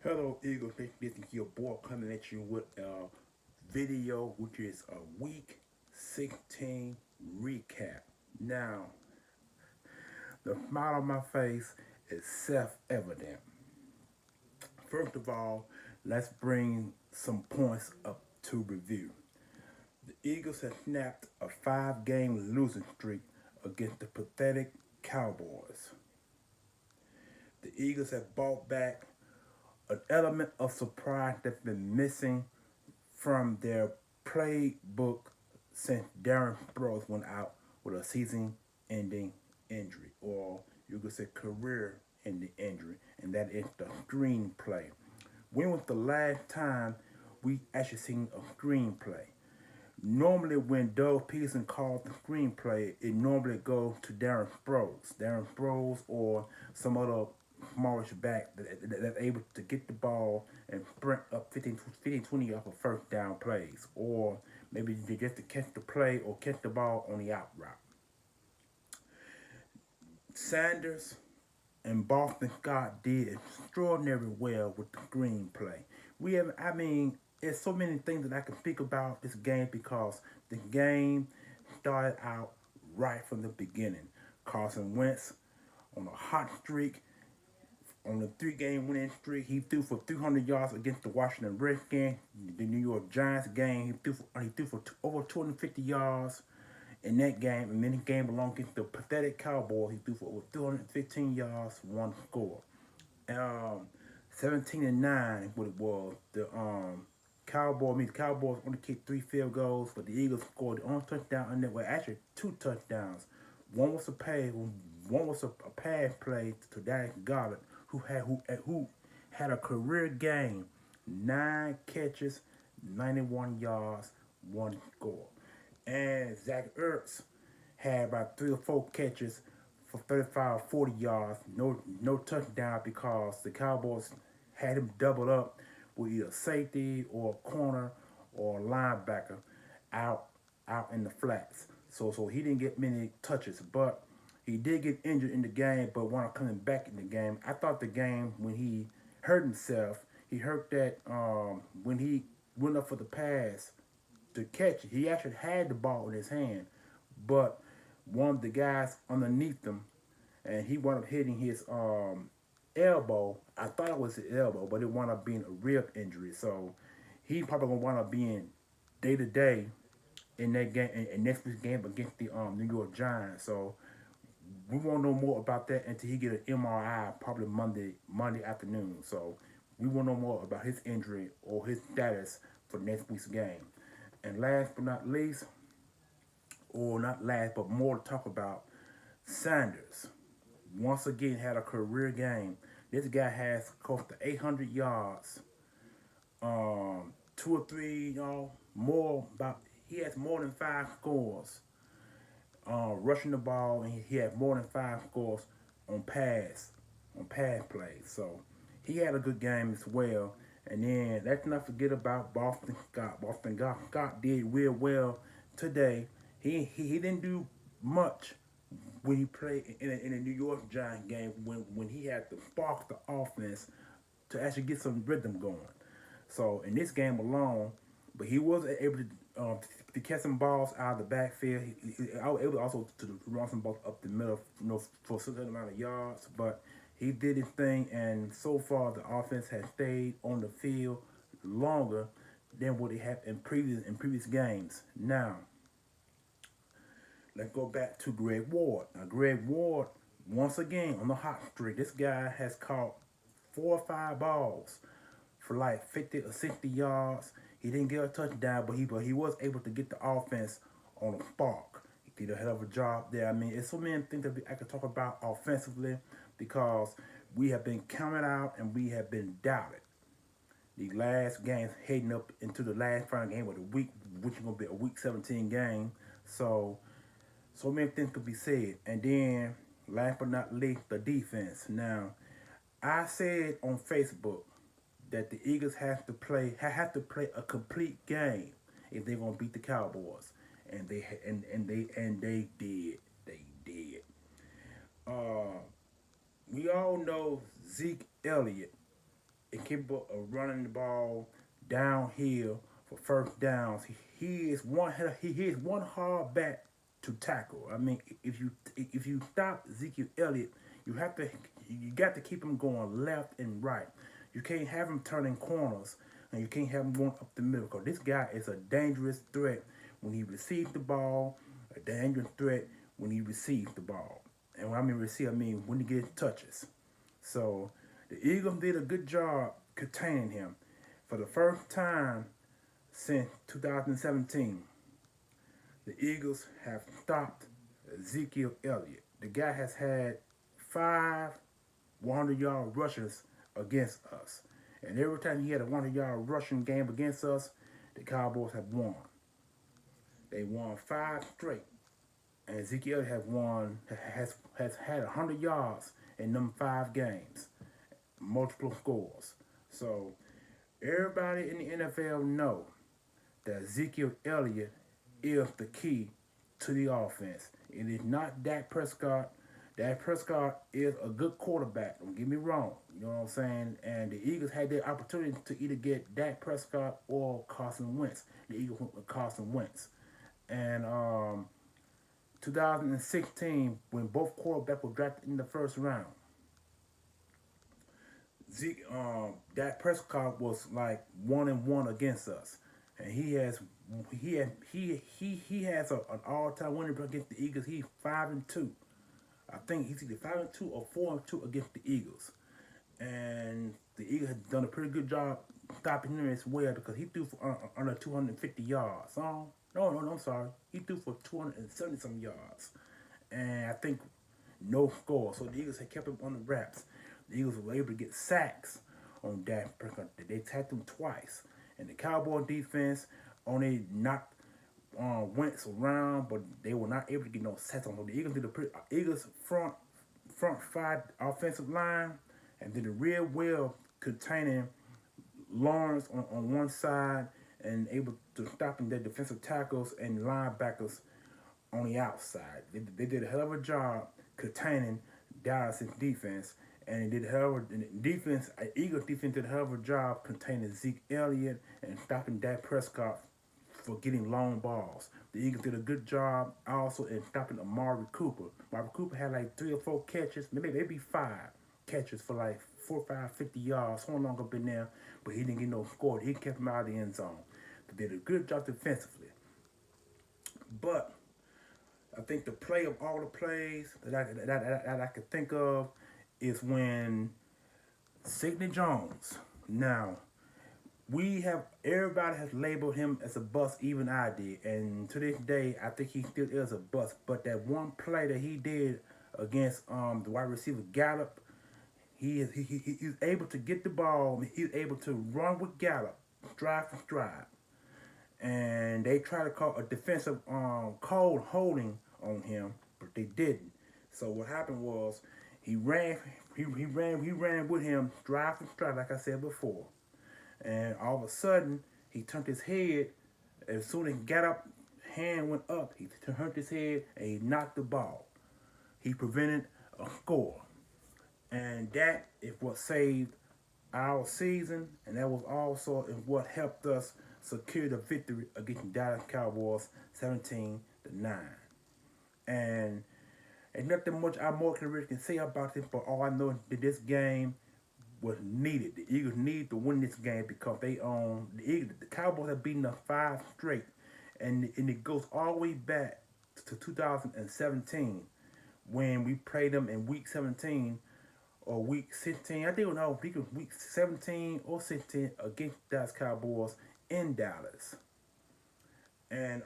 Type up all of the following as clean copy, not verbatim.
Hello, Eagles. This is your boy coming at you with a video, which is a Week 16 recap. Now, the smile on my face is self-evident. First of all, let's bring some points up to review. The Eagles have snapped a 5-game losing streak against the pathetic Cowboys. The Eagles have brought back an element of surprise that's been missing from their playbook since Darren Sproles went out with a season-ending injury, or you could say career-ending injury, and that is the screenplay. When was the last time we actually seen a screenplay? Normally, when Doug Peterson calls the screenplay, it normally goes to Darren Sproles, or some other smallish back that's able to get the ball and sprint up 20 off of first down plays, or maybe just to catch the play or catch the ball on the out route. Sanders and Boston Scott did extraordinarily well with the screenplay. There's so many things that I can speak about this game because the game started out right from the beginning. Carson Wentz on a hot streak, on the 3-game winning streak. He threw for 300 yards against the Washington Redskins. The New York Giants game, he threw for over 250 yards in that game. And then he game along against the pathetic Cowboys. He threw for over 215 yards, one score. 17-9 what it was. The Cowboys only kicked 3 field goals, but the Eagles scored the only touchdown on that. Well, actually 2 touchdowns. One was a pass play to Dallas Goddard, who had a career game, 9 catches, 91 yards, 1 score. And Zach Ertz had about 3 or 4 catches for 35 or 40 yards, no touchdown because the Cowboys had him doubled up with either safety or a corner or a linebacker out in the flats. So he didn't get many touches, but he did get injured in the game, but wound up coming back in the game. I thought the game when he hurt himself, he hurt that when he went up for the pass to catch it. He actually had the ball in his hand, but one of the guys underneath him, and he wound up hitting his elbow. I thought it was his elbow, but it wound up being a rib injury. So he probably gonna wind up being day to day in that game, in next week's game against the New York Giants. So we won't know more about that until he get an MRI probably Monday afternoon. So we won't know more about his injury or his status for next week's game. And last but not least, or not last but more to talk about, Sanders once again had a career game. This guy has close to 800 yards, 2 or 3, more. He has more than 5 scores rushing the ball, and he had more than 5 scores on pass plays. So he had a good game as well. And then let's not forget about Boston Scott. Scott did real well today. He didn't do much when he played in a New York Giants game when he had to spark the offense to actually get some rhythm going. So in this game alone, but he was able to catch some balls out of the backfield. I was able also to run some balls up the middle, for a certain amount of yards. But he did his thing, and so far the offense has stayed on the field longer than what they have in previous games. Now, let's go back to Greg Ward. Now, Greg Ward, once again, on the hot streak. This guy has caught 4 or 5 balls for like 50 or 60 yards. He didn't get a touchdown, but he was able to get the offense on a spark. He did a hell of a job there. I mean, it's so many things that I could talk about offensively because we have been counted out and we have been doubted. The last games heading up into the last final game of the week, which is going to be a Week 17 game. So many things could be said. And then, last but not least, the defense. Now, I said on Facebook that the Eagles have to play a complete game if they're gonna beat the Cowboys, and they did. They did. We all know Zeke Elliott and capable of running the ball downhill for first downs. He is one hard bat to tackle. I mean, if you stop Ezekiel Elliott, you got to keep him going left and right. You can't have him turning corners, and you can't have him going up the middle. Cause this guy is a dangerous threat when he receives the ball, a dangerous threat when he receives the ball. And when I mean receive, I mean when he gets touches. So the Eagles did a good job containing him. For the first time since 2017, the Eagles have stopped Ezekiel Elliott. The guy has had 5 100-yard rushes against us. And every time he had a 100-yard rushing game against us, the Cowboys have won. They won 5 straight. And Ezekiel has had 100 yards in them 5 games, multiple scores. So everybody in the NFL know that Ezekiel Elliott is the key to the offense. It is not Dak Prescott. Dak Prescott is a good quarterback. Don't get me wrong. You know what I'm saying? And the Eagles had the opportunity to either get Dak Prescott or Carson Wentz. The Eagles went with Carson Wentz. And 2016, when both quarterbacks were drafted in the first round, Dak Prescott was like 1-1 against us, and he has an all-time winning against the Eagles. He's 5-2. I think he's either 5-2 or 4-2 against the Eagles, and the Eagles have done a pretty good job stopping him as well because he threw for under 250 yards. No, I'm sorry. He threw for 270 some yards, and I think no score. So the Eagles had kept him on the wraps. The Eagles were able to get sacks on Dak Prescott. They tacked him twice, and the Cowboy defense only knocked Wentz around, but they were not able to get no sacks on him. The Eagles did Eagles front 5 offensive line and did a real well containing Lawrence on one side and able to stop their defensive tackles and linebackers on the outside. They did a hell of a job containing Dallas' defense, and they did a hell of a defense. Eagles defense did a hell of a job containing Zeke Elliott and stopping Dak Prescott for getting long balls. The Eagles did a good job also in stopping Amari Cooper. Amari Cooper had like 3 or 4 catches, maybe 5 catches for like 4, 5, 50 yards. So long up in there, but he didn't get no score. He kept him out of the end zone. They did a good job defensively. But I think the play of all the plays that I could think of is when Sidney Jones. Now, everybody has labeled him as a bust, even I did. And to this day, I think he still is a bust. But that one play that he did against the wide receiver Gallup, he's able to get the ball. He's able to run with Gallup, drive for stride. And they tried to call a defensive cold holding on him, but they didn't. So what happened was he ran with him, drive and stride, like I said before. And all of a sudden, he turned his head. As soon as he got up, hand went up. He turned his head and he knocked the ball. He prevented a score, and that is what saved our season, and that was also what helped us secure the victory against the Dallas Cowboys 17-9. And nothing much I more can really say about this, but all I know is that this game was needed. The Eagles need to win this game because they own the Cowboys have beaten us 5 straight, and it goes all the way back to 2017 when we played them in week 17 or week 16. I think it was week 17 or 16 against Dallas Cowboys in Dallas, and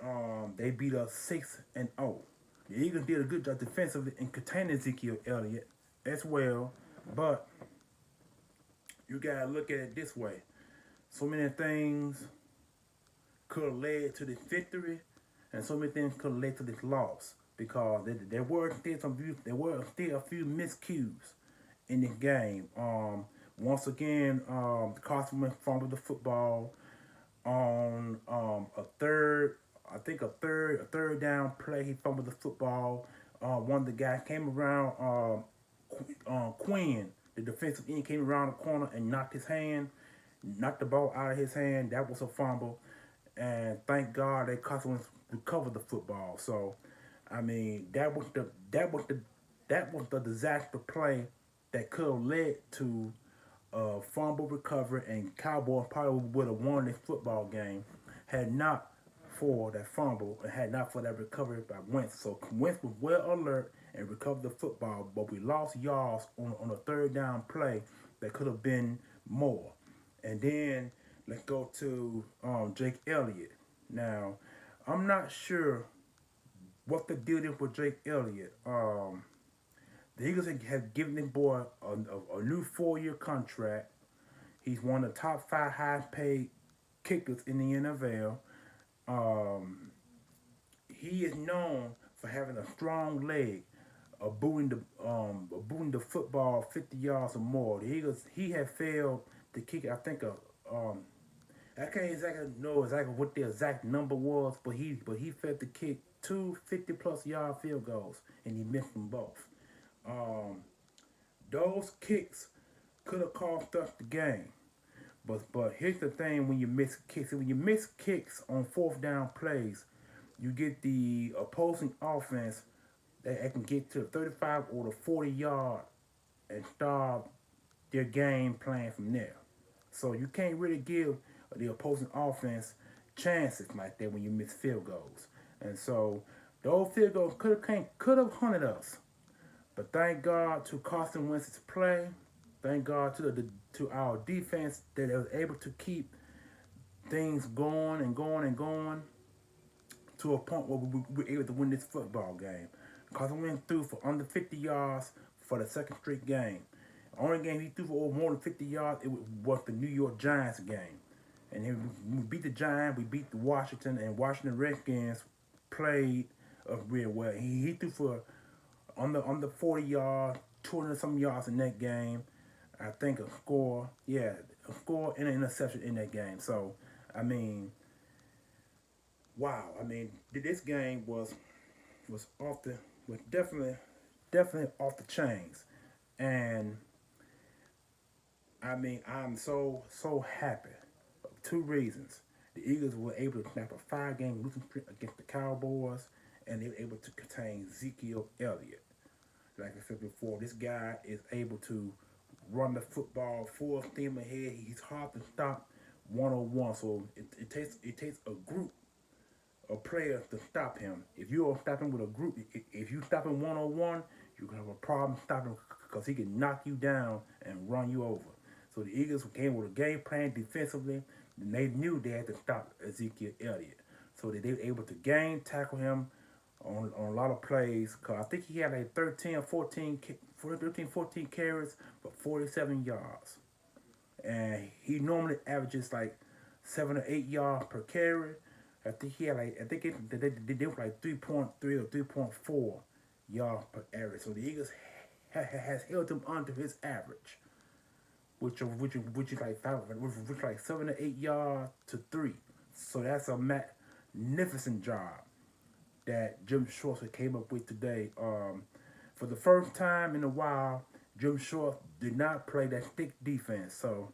they beat us 6-0. The Eagles did a good job defensively in containing Ezekiel Elliott as well, but you gotta look at it this way: so many things could have led to this victory, and so many things could have led to this loss because there were still a few miscues in this game. Once again, Carson Wentz fumbled the football on a third down play. He fumbled the football. One of the guys came around, Quinn The defensive end came around the corner and knocked the ball out of his hand. That was a fumble, and thank God they Cousins recovered the football. So, I mean, that was the disaster play that could have led to fumble recovery, and Cowboys probably would have won this football game had not for that fumble and had not for that recovery by Wentz. So Wentz was well alert and recovered the football, but we lost yards on a third down play that could have been more. And then let's go to Jake Elliott. Now, I'm not sure what the deal is with Jake Elliott. The Eagles have given this boy a new 4-year contract. He's one of the top 5 highest paid kickers in the NFL. He is known for having a strong leg, booting the football 50 yards or more. The Eagles, he had failed to kick. I think I can't exactly know exactly what the exact number was, but he failed to kick 2 50-plus yard field goals, and he missed them both. Those kicks could have cost us the game. But here's the thing: when you miss kicks on fourth down plays, you get the opposing offense that can get to the 35 or the 40 yard and start their game plan from there. So you can't really give the opposing offense chances like that when you miss field goals. And so those field goals could have hunted us. But thank God to Carson Wentz's play. Thank God to our defense that they were able to keep things going and going and going to a point where we were able to win this football game. Carson Wentz threw for under 50 yards for the second straight game. The only game he threw for more than 50 yards was the New York Giants game. And then we beat the Giants, we beat the Washington, and Washington Redskins played real well. He threw for under 40 yards, 200 some yards in that game. I think a score and an interception in that game. So, I mean, wow. I mean, this game was definitely off the chains, and I mean, I'm so happy. 2 reasons: the Eagles were able to snap a 5-game losing streak against the Cowboys, and they were able to contain Ezekiel Elliott. Like I said before, this guy is able to run the football full steam ahead. He's hard to stop 1-on-1. So it takes a group of players to stop him. If you don't stop him with a group, if you stop him 1-on-1, you're gonna have a problem stopping him because he can knock you down and run you over. So the Eagles came with a game plan defensively, and they knew they had to stop Ezekiel Elliott. So they were able to tackle him on a lot of plays. Cause I think he had like 13, 14 carries for 47 yards. And he normally averages like 7 or 8 yards per carry. I think he had they did like 3.3 or 3.4 yards per average. So the Eagles has held him under his average, which is like 7 or 8 yards to 3. So that's a magnificent job that Jim Schwartz came up with today. For the first time in a while, Jim Schwartz did not play that stick defense. So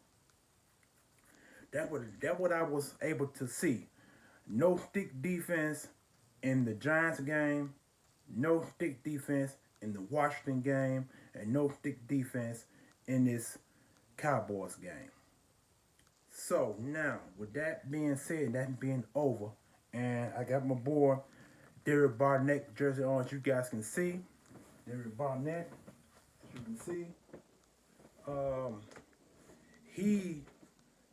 that's what I was able to see. No stick defense in the Giants game, no stick defense in the Washington game, and no stick defense in this Cowboys game. So now, with that being said, that being over, and I got my boy Derek Barnett jersey on, as you guys can see. Derek Barnett, as you can see. He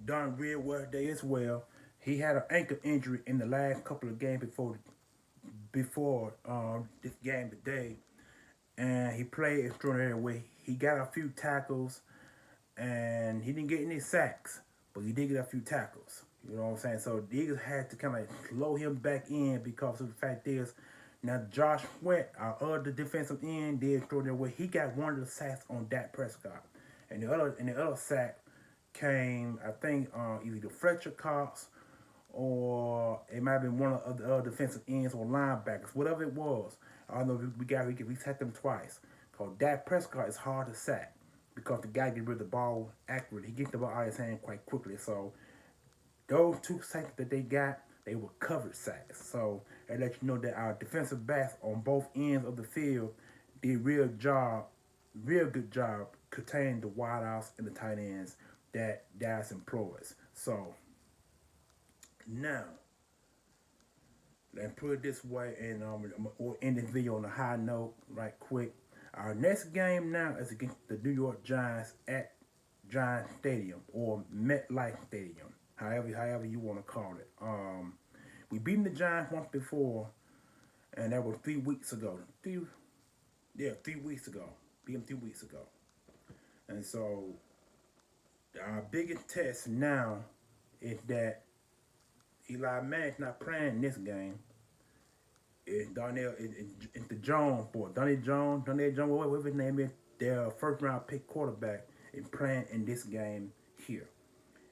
done real well today as well. He had an ankle injury in the last couple of games before this game today, and he played extraordinary well. He got a few tackles, and he didn't get any sacks, but he did get a few tackles. You know what I'm saying? So the Eagles had to kind of slow him back in because of the fact is, now Josh Sweat, our other defensive end, did extraordinary well. He got one of the sacks on Dak Prescott, and the other sack came, I think, either Fletcher Cox or it might have been one of the other defensive ends or linebackers, whatever it was. I don't know. We sacked them twice. Because Dak Prescott is hard to sack. because the guy gets rid of the ball accurately. He gets the ball out of his hand quite quickly. So those 2 sacks that they got, they were covered sacks. So it let you know that our defensive backs on both ends of the field did real good job containing the wideouts and the tight ends that Dallas employs. So now, let's put it this way, and we'll end this video on a high note right quick. Our next game now is against the New York Giants at Giant Stadium or MetLife Stadium, however you want to call it. We beat the Giants once before, and that was 3 weeks ago. 3 weeks ago. Beat them 3 weeks ago. And so our biggest test now is that Eli Manning's not playing this game. It's the Jones boy, Donnell Jones, whatever his name is, their first round pick quarterback is playing in this game here.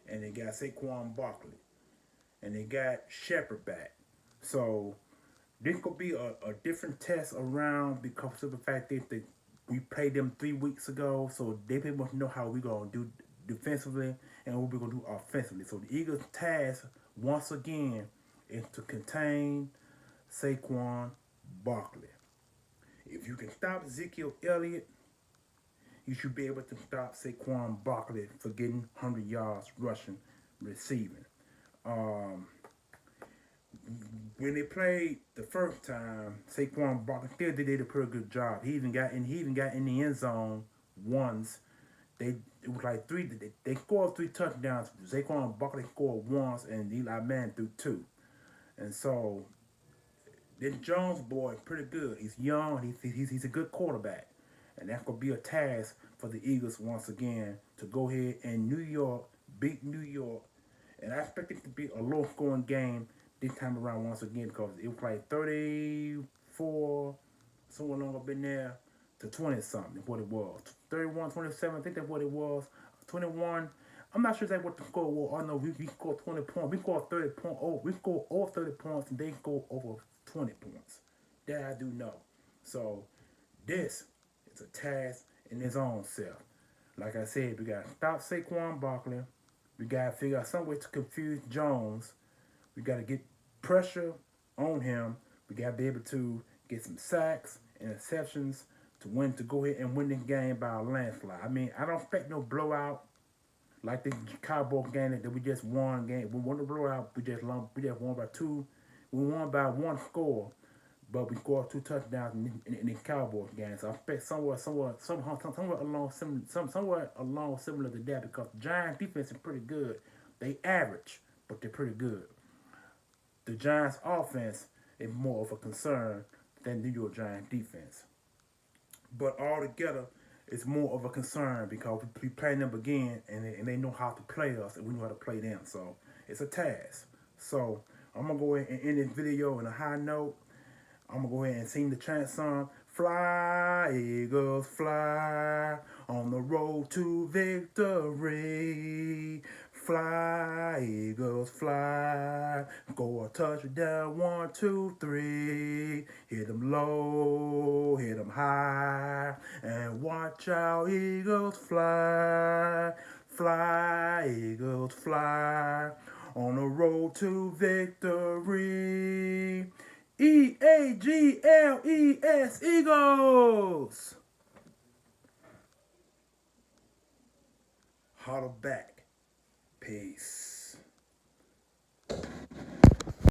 And they got Saquon Barkley. And they got Shepard back. So this could be a different test around because of the fact that we played them 3 weeks ago. So they pretty much know how we're going to do defensively and what we're going to do offensively. So the Eagles' task, once again, is to contain Saquon Barkley. If you can stop Ezekiel Elliott, you should be able to stop Saquon Barkley for getting 100 yards rushing, receiving. When they played the first time, Saquon Barkley still did a pretty good job. He even got in the end zone once. It was like three. They scored 3 touchdowns. Saquon Barkley scored once, and Eli Manning threw 2. And so this Jones boy is pretty good. He's young. He's a good quarterback, and that's gonna be a task for the Eagles once again to go ahead and beat New York. And I expect it to be a low-scoring game this time around once again because it was like 34, somewhere along up in there, to 20-something is what it was. 31, 27, I think that's what it was. 21, I'm not sure exactly what the score was. I know we scored 20 points. We scored 30 points. Oh, we scored over 30 points, and they scored over 20 points. That I do know. So this is a task in its own self. Like I said, we got to stop Saquon Barkley. We got to figure out some way to confuse Jones. We got to get pressure on him. We got to be able to get some sacks, interceptions to go ahead and win this game by a landslide. I mean, I don't expect no blowout like the Cowboys game that we just won. We won the blowout. We just won by 2. We won by 1 score, but we scored 2 touchdowns in the Cowboys game. So I expect somewhere along similar to that because the Giants defense is pretty good. They average, but they're pretty good. The Giants offense is more of a concern than New York Giants defense. But altogether, it's more of a concern because we play them again and they know how to play us and we know how to play them. So it's a task. So I'm going to go ahead and end this video on a high note. I'm going to go ahead and sing the chant song. Fly, Eagles, fly on the road to victory. Fly, Eagles, fly. Go a touchdown, 1, 2, 3. Hit them low, hit them high. And watch our Eagles fly. Fly, Eagles, fly on the road to victory. EAGLES, Eagles. Holler back. Peace.